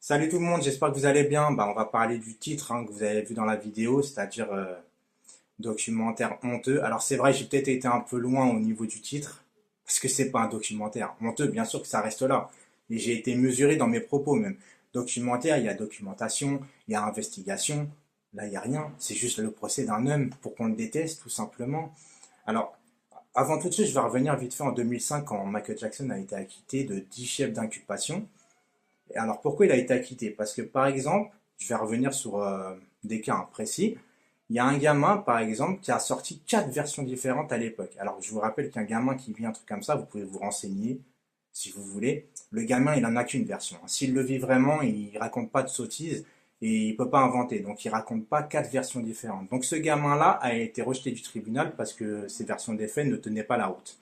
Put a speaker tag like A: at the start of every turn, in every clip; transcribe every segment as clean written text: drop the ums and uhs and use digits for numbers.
A: Salut tout le monde, j'espère que vous allez bien. On va parler du titre que vous avez vu dans la vidéo, c'est-à-dire documentaire honteux. Alors c'est vrai, j'ai peut-être été un peu loin au niveau du titre, parce que c'est pas un documentaire. Honteux, bien sûr que ça reste là. Et j'ai été mesuré dans mes propos même. Documentaire, il y a documentation, il y a investigation. Là, il n'y a rien. C'est juste le procès d'un homme pour qu'on le déteste, tout simplement. Alors, avant toute chose, je vais revenir vite fait en 2005 quand Michael Jackson a été acquitté de 10 chefs d'inculpation. Et alors pourquoi il a été acquitté? Parce que par exemple, je vais revenir sur des cas précis. Il y a un gamin, par exemple, qui a sorti 4 versions différentes à l'époque. Alors je vous rappelle qu'un gamin qui vit un truc comme ça, vous pouvez vous renseigner si vous voulez. Le gamin, il en a qu'une version. S'il le vit vraiment, il raconte pas de sottises et il peut pas inventer. Donc il raconte pas 4 versions différentes. Donc ce gamin-là a été rejeté du tribunal parce que ses versions des faits ne tenaient pas la route.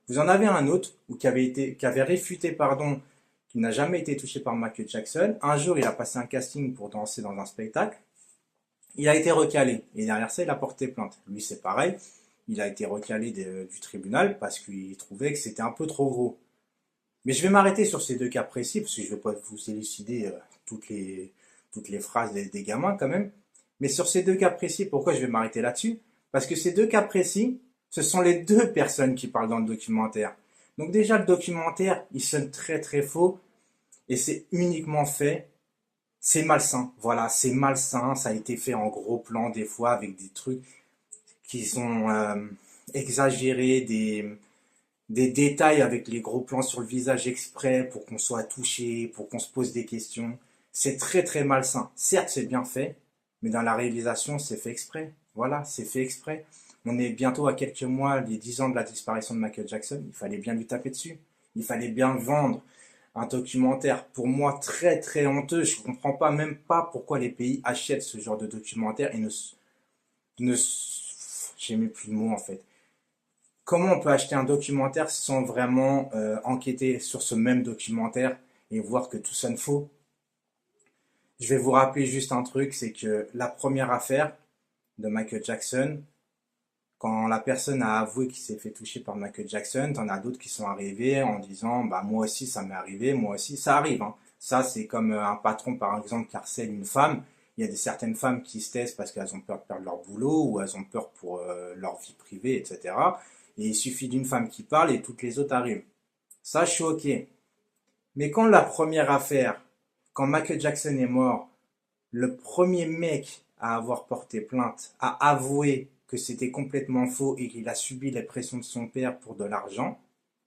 A: Vous en avez un autre qui avait réfuté, pardon, qui n'a jamais été touché par Michael Jackson. Un jour, il a passé un casting pour danser dans un spectacle. Il a été recalé. Et derrière ça, il a porté plainte. Lui, c'est pareil. Il a été recalé du tribunal parce qu'il trouvait que c'était un peu trop gros. Mais je vais m'arrêter sur ces deux cas précis parce que je ne vais pas vous élucider toutes les phrases des gamins quand même. Mais sur ces deux cas précis, pourquoi je vais m'arrêter là-dessus? Parce que ces deux cas précis, ce sont les deux personnes qui parlent dans le documentaire. Donc déjà, le documentaire, il sonne très très faux et c'est uniquement fait, c'est malsain. Voilà, c'est malsain, ça a été fait en gros plan des fois avec des trucs qui sont exagérés, des détails avec les gros plans sur le visage exprès pour qu'on soit touché, pour qu'on se pose des questions. C'est très très malsain. Certes, c'est bien fait, mais dans la réalisation, c'est fait exprès. Voilà, c'est fait exprès. On est bientôt à quelques mois, les 10 ans de la disparition de Michael Jackson. Il fallait bien lui taper dessus. Il fallait bien vendre un documentaire, pour moi, très très honteux. Je ne comprends pas, même pas pourquoi les pays achètent ce genre de documentaire et ne j'ai même plus de mots en fait. Comment on peut acheter un documentaire sans vraiment enquêter sur ce même documentaire et voir que tout sonne faux? Je vais vous rappeler juste un truc, c'est que la première affaire de Michael Jackson, quand la personne a avoué qu'il s'est fait toucher par Michael Jackson, t'en as d'autres qui sont arrivés en disant bah moi aussi ça m'est arrivé, moi aussi ça arrive. Ça c'est comme un patron par exemple qui harcèle une femme. Il y a certaines femmes qui se taisent parce qu'elles ont peur de perdre leur boulot ou elles ont peur pour leur vie privée, etc. Et il suffit d'une femme qui parle et toutes les autres arrivent. Ça je suis ok. Mais quand la première affaire, quand Michael Jackson est mort, le premier mec à avoir porté plainte a avoué que c'était complètement faux et qu'il a subi les pressions de son père pour de l'argent.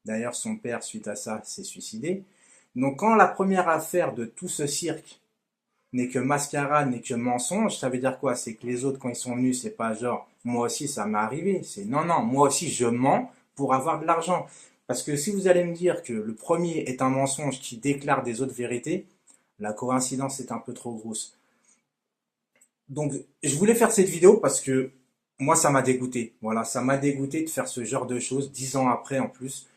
A: D'ailleurs, son père, suite à ça, s'est suicidé. Donc, quand la première affaire de tout ce cirque n'est que mascarade, n'est que mensonge, ça veut dire quoi? C'est que les autres, quand ils sont venus, c'est pas genre, moi aussi, ça m'est arrivé. C'est non, non, moi aussi, je mens pour avoir de l'argent. Parce que si vous allez me dire que le premier est un mensonge qui déclare des autres vérités, la coïncidence est un peu trop grosse. Donc, je voulais faire cette vidéo parce que moi, ça m'a dégoûté. Voilà, ça m'a dégoûté de faire ce genre de choses, 10 ans après en plus.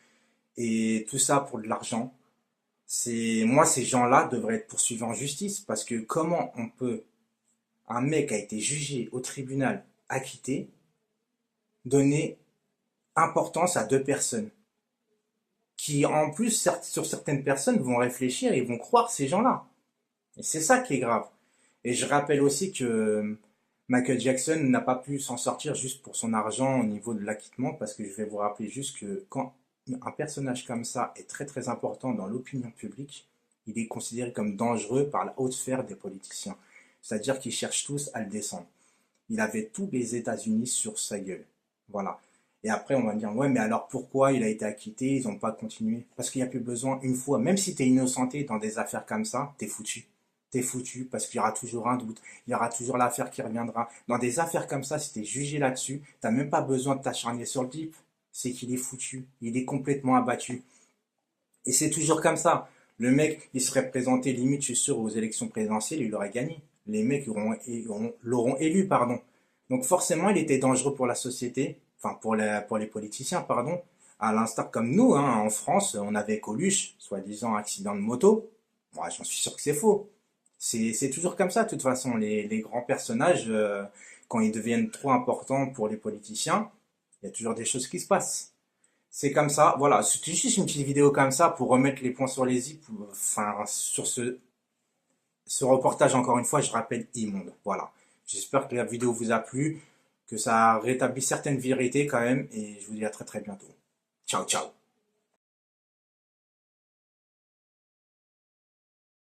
A: Et tout ça pour de l'argent. Moi, ces gens-là devraient être poursuivis en justice parce que comment on peut, un mec a été jugé au tribunal, acquitté, donner importance à deux personnes qui, en plus, sur certaines personnes, vont réfléchir et vont croire ces gens-là. Et c'est ça qui est grave. Et je rappelle aussi que Michael Jackson n'a pas pu s'en sortir juste pour son argent au niveau de l'acquittement, parce que je vais vous rappeler juste que quand un personnage comme ça est très très important dans l'opinion publique, il est considéré comme dangereux par la haute sphère des politiciens. C'est-à-dire qu'ils cherchent tous à le descendre. Il avait tous les États-Unis sur sa gueule. Voilà. Et après, on va me dire, ouais, mais alors pourquoi il a été acquitté, ils n'ont pas continué? Parce qu'il n'y a plus besoin une fois. Même si tu es innocenté dans des affaires comme ça, t'es foutu. T'es foutu parce qu'il y aura toujours un doute, il y aura toujours l'affaire qui reviendra. Dans des affaires comme ça, si t'es jugé là-dessus, t'as même pas besoin de t'acharner sur le type. C'est qu'il est foutu, il est complètement abattu. Et c'est toujours comme ça. Le mec, il serait présenté limite, je suis sûr, aux élections présidentielles, il aurait gagné. Les mecs l'auront élu, pardon. Donc forcément, il était dangereux pour la société, enfin pour les politiciens, pardon. À l'instar comme nous, en France, on avait Coluche, soi-disant accident de moto. Moi, j'en suis sûr que c'est faux. C'est toujours comme ça, de toute façon. Les grands personnages, quand ils deviennent trop importants pour les politiciens, il y a toujours des choses qui se passent. C'est comme ça, voilà. C'était juste une petite vidéo comme ça pour remettre les points sur les i, enfin, sur ce ce reportage, encore une fois, je rappelle, immonde. Voilà. J'espère que la vidéo vous a plu, que ça a rétabli certaines vérités quand même, et je vous dis à très très bientôt. Ciao, ciao.